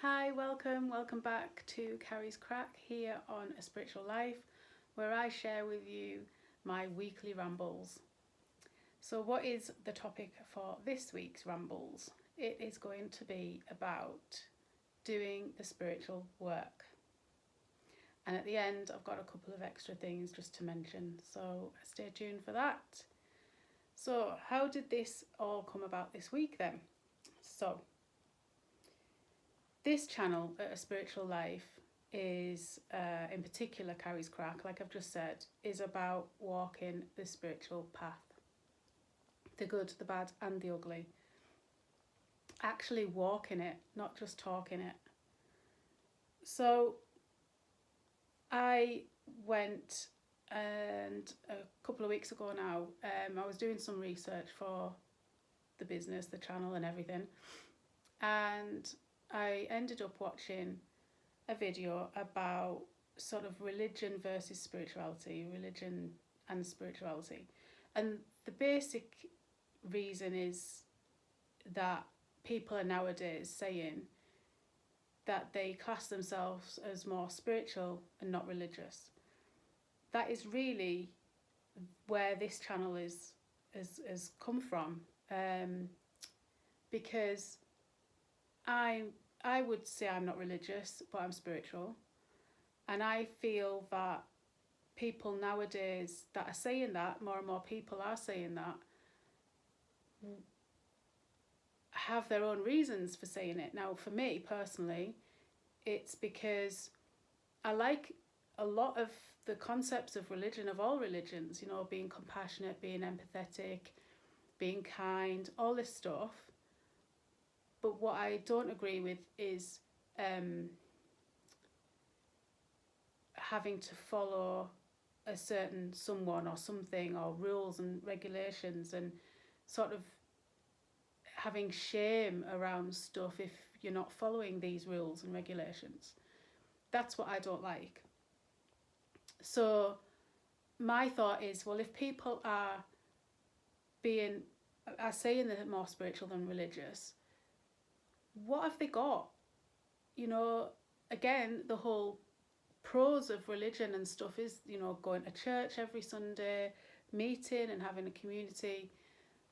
Hi, welcome back to Carrie's Craic here on A Spiritual Life, where I share with you my weekly rambles. So what is the topic for this week's rambles? It is going to be about doing the spiritual work. And at the end, I've got a couple of extra things just to mention, so stay tuned for that. So how did this all come about this week then? So this channel, A Spiritual Life, is, in particular Carrie's Craic, like I've just said, is about walking the spiritual path. The good, the bad and the ugly. Actually walking it, not just talking it. So I went, and a couple of weeks ago now, I was doing some research for the business, the channel and everything. And I ended up watching a video about sort of religion versus spirituality, religion and spirituality. And the basic reason is that people are nowadays saying that they class themselves as more spiritual and not religious. That is really where this channel has come from, because I would say I'm not religious, but I'm spiritual. And I feel that people nowadays that are saying that, more and more people are saying that, have their own reasons for saying it. Now, for me personally, it's because I like a lot of the concepts of religion, of all religions, you know, being compassionate, being empathetic, being kind, all this stuff. But what I don't agree with is having to follow a certain someone or something, or rules and regulations, and sort of having shame around stuff if you're not following these rules and regulations. That's what I don't like. So my thought is, well, if people are saying they're more spiritual than religious, what have they got? You know, again, the whole pros of religion and stuff is, you know, going to church every Sunday, meeting and having a community.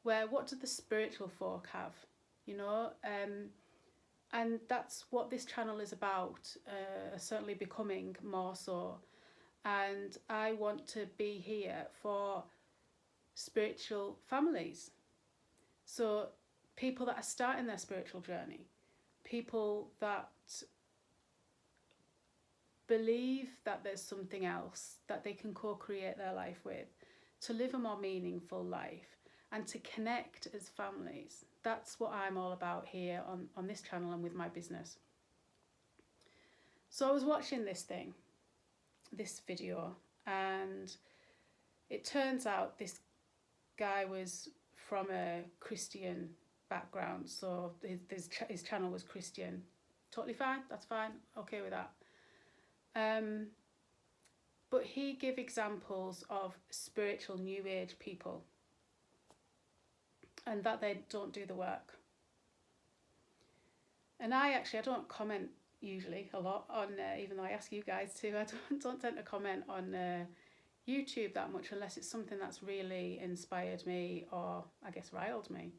Where what do the spiritual folk have? You know, and that's what this channel is about, certainly becoming more so. And I want to be here for spiritual families. So people that are starting their spiritual journey, people that believe that there's something else that they can co-create their life with, to live a more meaningful life and to connect as families. That's what I'm all about here on this channel and with my business. So I was watching this video, and it turns out this guy was from a Christian background, so his channel was Christian. Totally fine, that's fine, okay with that. But he gave examples of spiritual new age people and that they don't do the work. And I don't comment usually a lot on, even though I ask you guys to, I don't tend to comment on YouTube that much unless it's something that's really inspired me or I guess riled me.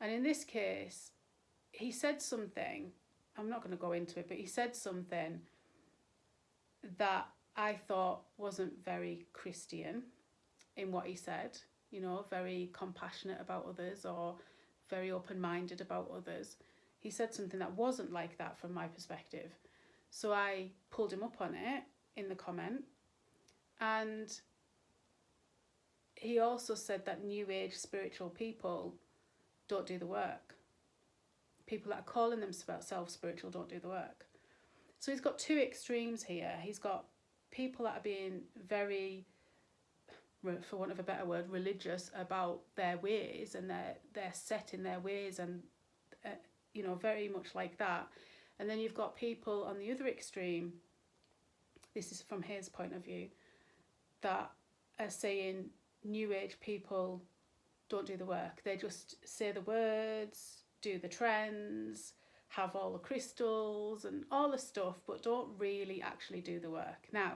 And in this case, he said something, I'm not going to go into it, but he said something that I thought wasn't very Christian in what he said, you know, very compassionate about others or very open-minded about others. He said something that wasn't like that from my perspective. So I pulled him up on it in the comment. And he also said that new age spiritual people don't do the work. People that are calling themselves spiritual don't do the work. So he's got two extremes here. He's got people that are being very, for want of a better word, religious about their ways, and they're set in their ways, and you know, very much like that. And then you've got people on the other extreme, this is from his point of view, that are saying new age people don't do the work. They just say the words, do the trends, have all the crystals and all the stuff, but don't really actually do the work. Now,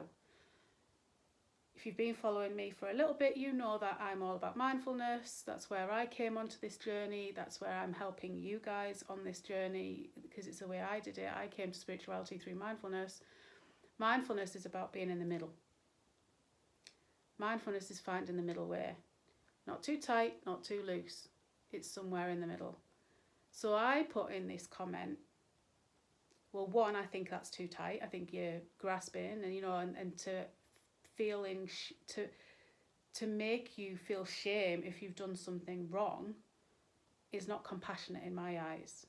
if you've been following me for a little bit, you know that I'm all about mindfulness. That's where I came onto this journey. That's where I'm helping you guys on this journey, because it's the way I did it. I came to spirituality through mindfulness. Mindfulness is about being in the middle. Mindfulness is finding the middle way. Not too tight, not too loose. It's somewhere in the middle. So I put in this comment, well, one, I think that's too tight. I think you're grasping, and and to feeling to make you feel shame if you've done something wrong is not compassionate in my eyes.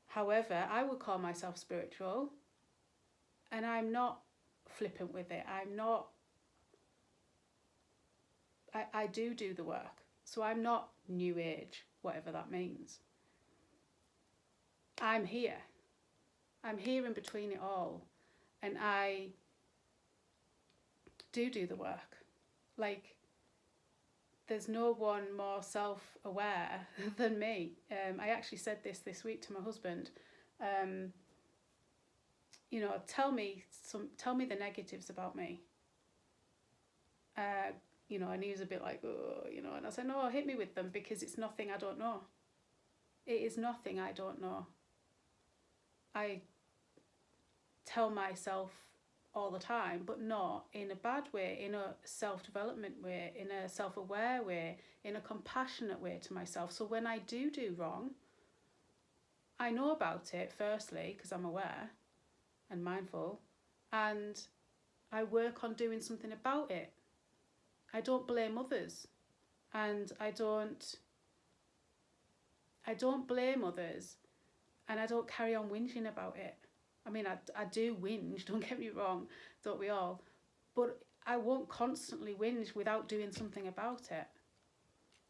However, I would call myself spiritual, and I'm not flippant with it. I do the work. So I'm not new age, whatever that means. I'm here in between it all, and I do the work. Like, there's no one more self-aware than me. I actually said this week to my husband. Tell me the negatives about me. And he was a bit like, oh, and I said, no, hit me with them, because it's nothing I don't know. It is nothing I don't know. I tell myself all the time, but not in a bad way, in a self-development way, in a self-aware way, in a compassionate way to myself. So when I do wrong, I know about it, firstly, because I'm aware and mindful, and I work on doing something about it. I don't blame others, and I don't blame others, and I don't carry on whinging about it. I mean, I do whinge, don't get me wrong, don't we all? But I won't constantly whinge without doing something about it.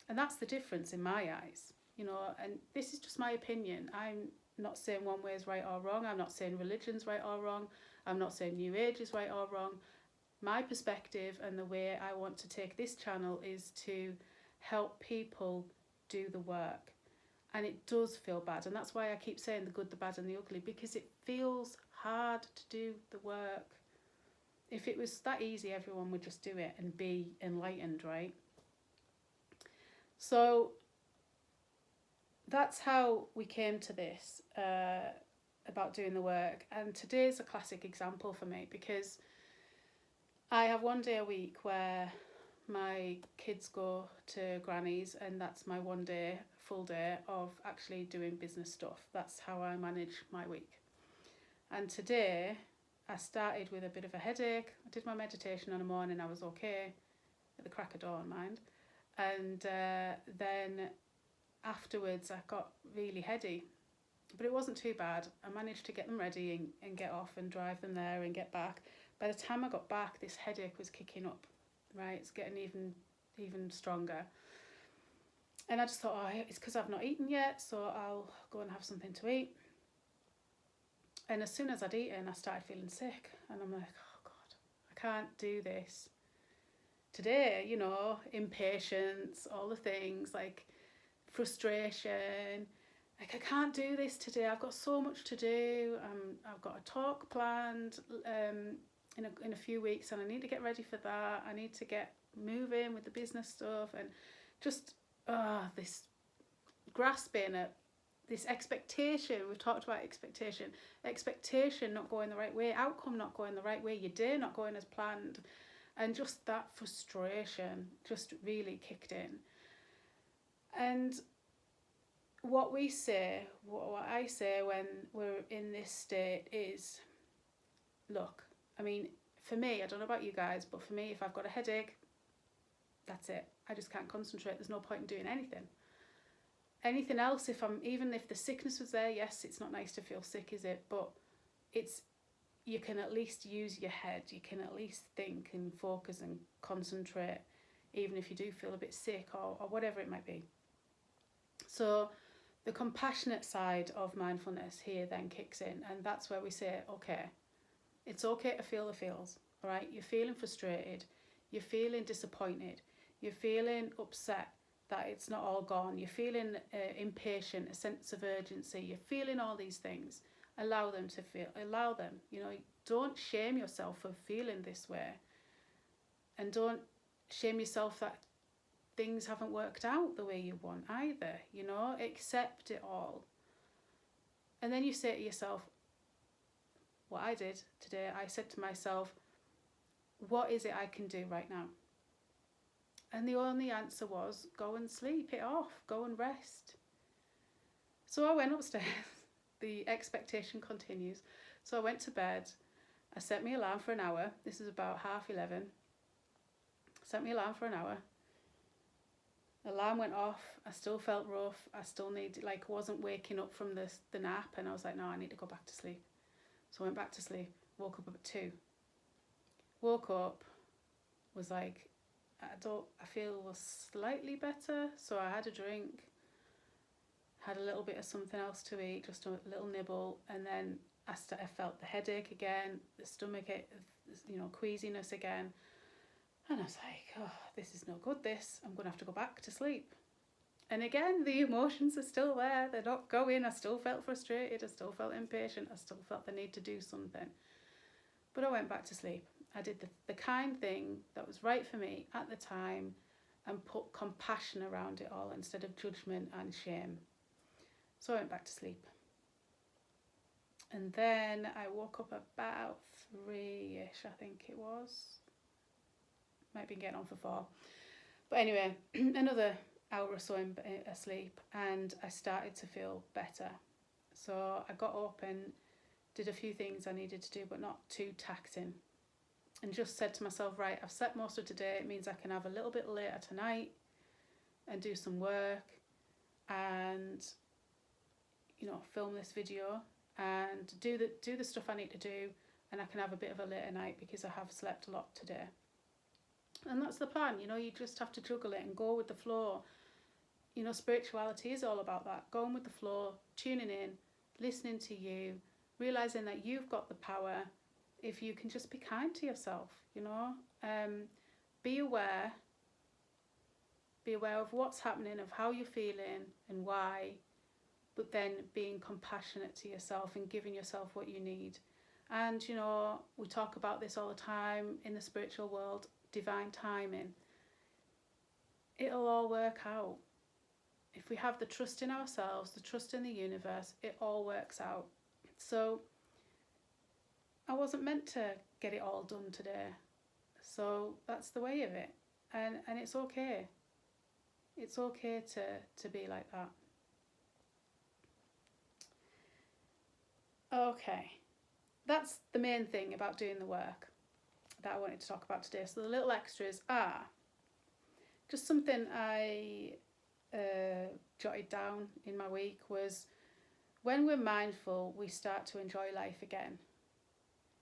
And that's the difference in my eyes, and this is just my opinion. I'm not saying one way is right or wrong. I'm not saying religion's right or wrong. I'm not saying New Age is right or wrong. My perspective and the way I want to take this channel is to help people do the work. And it does feel bad, and that's why I keep saying the good, the bad and the ugly, because it feels hard to do the work. If it was that easy, everyone would just do it and be enlightened, right? So that's how we came to this, about doing the work. And today's a classic example for me, because I have one day a week where my kids go to granny's, and that's my one day, full day of actually doing business stuff. That's how I manage my week. And today I started with a bit of a headache. I did my meditation in the morning, I was okay, at the crack of dawn, mind. And then afterwards I got really heady, but it wasn't too bad. I managed to get them ready and get off and drive them there and get back. By the time I got back, this headache was kicking up, right? It's getting even stronger. And I just thought, oh, it's because I've not eaten yet, so I'll go and have something to eat. And as soon as I'd eaten, I started feeling sick. And I'm like, oh God, I can't do this. Today, impatience, all the things, like frustration. Like, I can't do this today. I've got so much to do. I've got a talk planned in a few weeks, and I need to get ready for that. I need to get moving with the business stuff, and just this grasping at this expectation. We've talked about expectation not going the right way, outcome not going the right way, your day not going as planned, and just that frustration just really kicked in. And what I say when we're in this state is, look, I mean, for me, I don't know about you guys, but for me, if I've got a headache, that's it. I just can't concentrate. There's no point in doing anything. Anything else, even if the sickness was there, yes, it's not nice to feel sick, is it? But you can at least use your head. You can at least think and focus and concentrate, even if you do feel a bit sick or whatever it might be. So the compassionate side of mindfulness here then kicks in, and that's where we say, okay, it's okay to feel the feels, all right? You're feeling frustrated, you're feeling disappointed, you're feeling upset, that it's not all gone. You're feeling impatient, a sense of urgency. You're feeling all these things. Allow them to feel. Allow them. Don't shame yourself for feeling this way. And don't shame yourself that things haven't worked out the way you want either. Accept it all. And then you say to yourself, what I did today, I said to myself, what is it I can do right now? And the only answer was, go and sleep it off, go and rest. So I went upstairs. The expectation continues. So I went to bed. I set my alarm for an hour. This is about 11:30. Set my alarm for an hour. Alarm went off. I still felt rough. I still needed, wasn't waking up from the nap. And I was like, no, I need to go back to sleep. So I went back to sleep. Woke up at 2. Woke up. Was like, I feel slightly better. So I had a drink. Had a little bit of something else to eat, just a little nibble, and then I felt the headache again, the stomach, queasiness again, and I was like, oh, this is no good. I'm going to have to go back to sleep. And again, the emotions are still there. They're not going. I still felt frustrated. I still felt impatient. I still felt the need to do something. But I went back to sleep. I did the kind thing that was right for me at the time, and put compassion around it all instead of judgment and shame. So I went back to sleep. And then I woke up about 3-ish, I think it was. Might have been getting on for 4. But anyway, another hour or so asleep, and I started to feel better. So I got up and did a few things I needed to do, but not too taxing. And just said to myself, right, I've slept most of today. It means I can have a little bit later tonight and do some work and film this video and do the stuff I need to do, and I can have a bit of a later night because I have slept a lot today. And that's the plan. You just have to juggle it and go with the flow. Spirituality is all about that, going with the flow, tuning in, listening to you, realizing that you've got the power if you can just be kind to yourself. Be aware of what's happening, of how you're feeling and why, but then being compassionate to yourself and giving yourself what you need. And, we talk about this all the time in the spiritual world, divine timing. It'll all work out. If we have the trust in ourselves, the trust in the universe, it all works out. So I wasn't meant to get it all done today. So that's the way of it. And it's okay. It's okay to be like that. Okay, that's the main thing about doing the work that I wanted to talk about today. So the little extras are just something I jotted down in my week was, when we're mindful, we start to enjoy life again.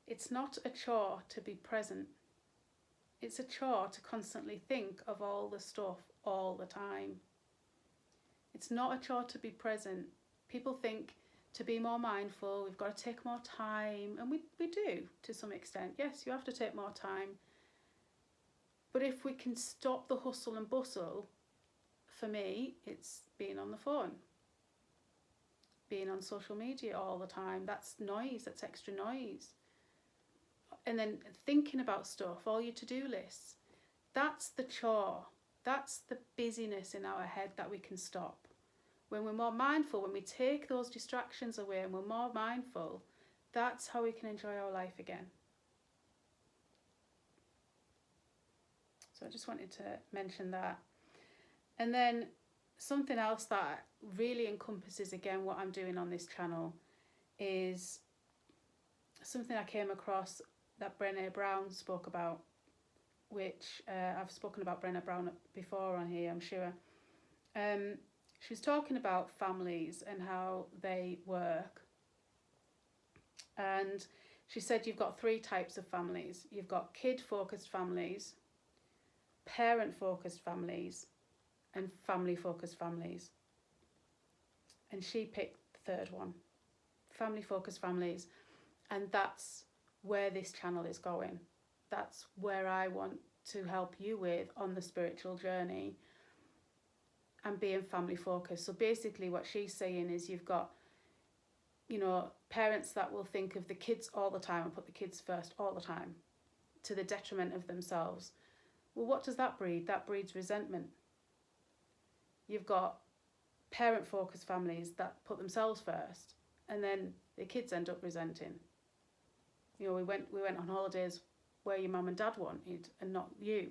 It's not a chore to be present. It's a chore to constantly think of all the stuff all the time. It's not a chore to be present. People think to be more mindful, we've got to take more time, and we do to some extent. Yes, you have to take more time. But if we can stop the hustle and bustle, for me, it's being on the phone, being on social media all the time. That's noise, that's extra noise. And then thinking about stuff, all your to-do lists. That's the chore. That's the busyness in our head that we can stop. When we're more mindful, when we take those distractions away and we're more mindful, that's how we can enjoy our life again. So I just wanted to mention that. And then something else that really encompasses, again, what I'm doing on this channel is something I came across that Brené Brown spoke about, which I've spoken about Brené Brown before on here, I'm sure. She was talking about families and how they work. And she said you've got 3 types of families. You've got kid-focused families, parent-focused families, and family-focused families. And she picked the 3rd one, family-focused families. And that's where this channel is going. That's where I want to help you with on the spiritual journey. and being family focused. So basically what she's saying is you've got, you know, parents that will think of the kids all the time and put the kids first all the time to the detriment of themselves. Well, what does that breed? That breeds resentment. You've got parent focused families that put themselves first and then the kids end up resenting. You know, we went on holidays where your mum and dad wanted and not you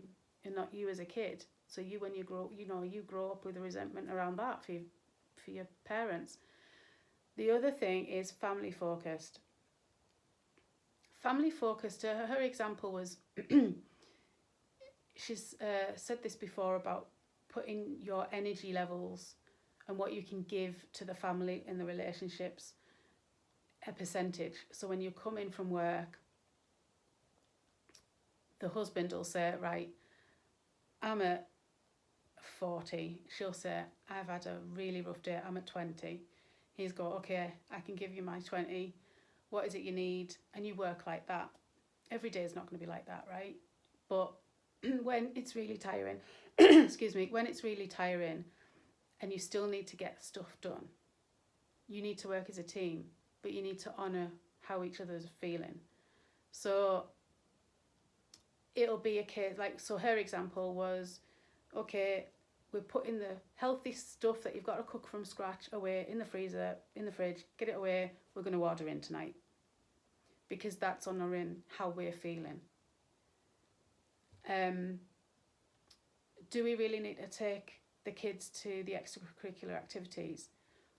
as a kid. So you, when you grow up with a resentment around that for your parents. The other thing is family focused. Family focused, her example was, she's said this before about putting your energy levels and what you can give to the family and the relationships, a percentage. So when you come in from work, the husband will say, right, I'm at 40. She'll say, I've had a really rough day, I'm at 20. He's go, okay, I can give you my 20. What is it you need? And you work like that. Every day is not going to be like that, right? But when it's really tiring, excuse me, when it's really tiring and you still need to get stuff done, you need to work as a team, but you need to honour how each other's feeling. So it'll be a case, like, so her example was, okay, we're putting the healthy stuff that you've got to cook from scratch away in the freezer, in the fridge, get it away, we're going to order in tonight. Because that's honouring how we're feeling. Do we really need to take the kids to the extracurricular activities?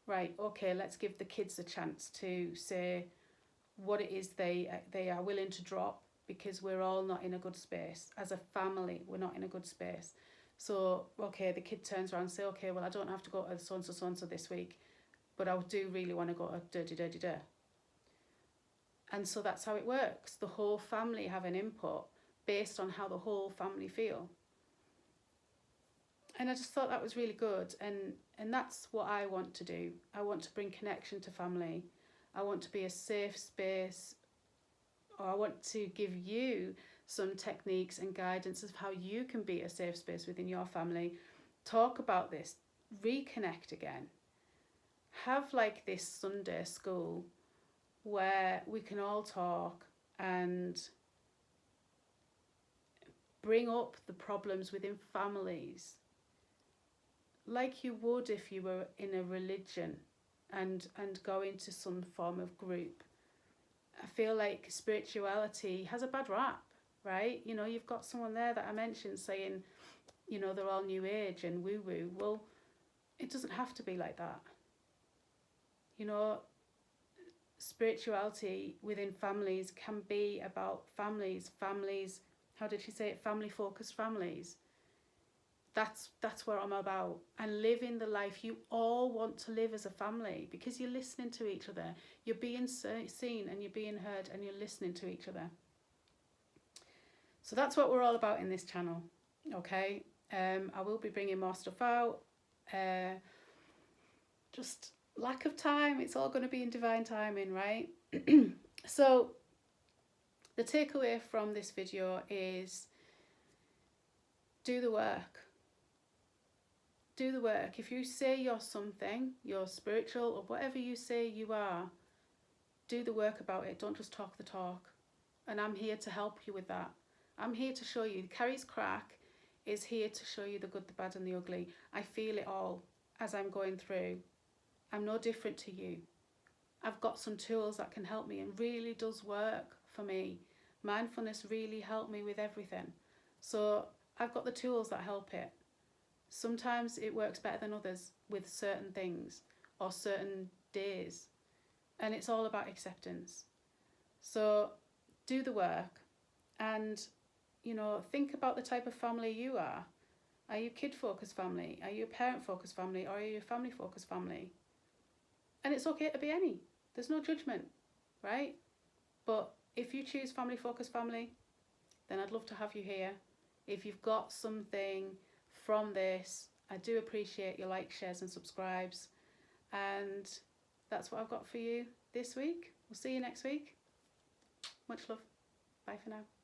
Right, okay, let's give the kids a chance to say what it is they are willing to drop, because we're all not in a good space. As a family, we're not in a good space. So, okay, the kid turns around and say, okay, well, I don't have to go to so-and-so this week, but I do really want to go to da-da-da-da-da. And so that's how it works. The whole family have an input based on how the whole family feel. And I just thought that was really good. And that's what I want to do. I want to bring connection to family. I want to be a safe space, or I want to give you some techniques and guidance of how you can be a safe space within your family. Talk about this, reconnect again. Have like this Sunday school where we can all talk and bring up the problems within families like you would if you were in a religion and go into some form of group. I feel like spirituality has a bad rap, right? You know, you've got someone there that I mentioned saying, you know, they're all new age and woo-woo. Well, it doesn't have to be like that. You know, spirituality within families can be about families, how did she say it? Family-focused families. That's what I'm about. And living the life you all want to live as a family, because you're listening to each other. You're being seen and you're being heard and you're listening to each other. So that's what we're all about in this channel, okay? I will be bringing more stuff out. Just lack of time. It's all going to be in divine timing, right? So the takeaway from this video is do the work. Do the work. If you say you're something, you're spiritual or whatever you say you are, do the work about it. Don't just talk the talk. And I'm here to help you with that. I'm here to show you. Carrie's Craic is here to show you the good, the bad and the ugly. I feel it all as I'm going through. I'm no different to you. I've got some tools that can help me and really does work for me. Mindfulness really helped me with everything. So I've got the tools that help it. Sometimes it works better than others with certain things or certain days. And it's all about acceptance. So do the work and, you know, think about the type of family you are. Are you a kid-focused family? Are you a parent-focused family? Or are you a family-focused family? And it's okay to be any. There's no judgment, right? But if you choose family-focused family, then I'd love to have you here. If you've got something from this, I do appreciate your likes, shares and subscribes. And that's what I've got for you this week. We'll see you next week. Much love. Bye for now.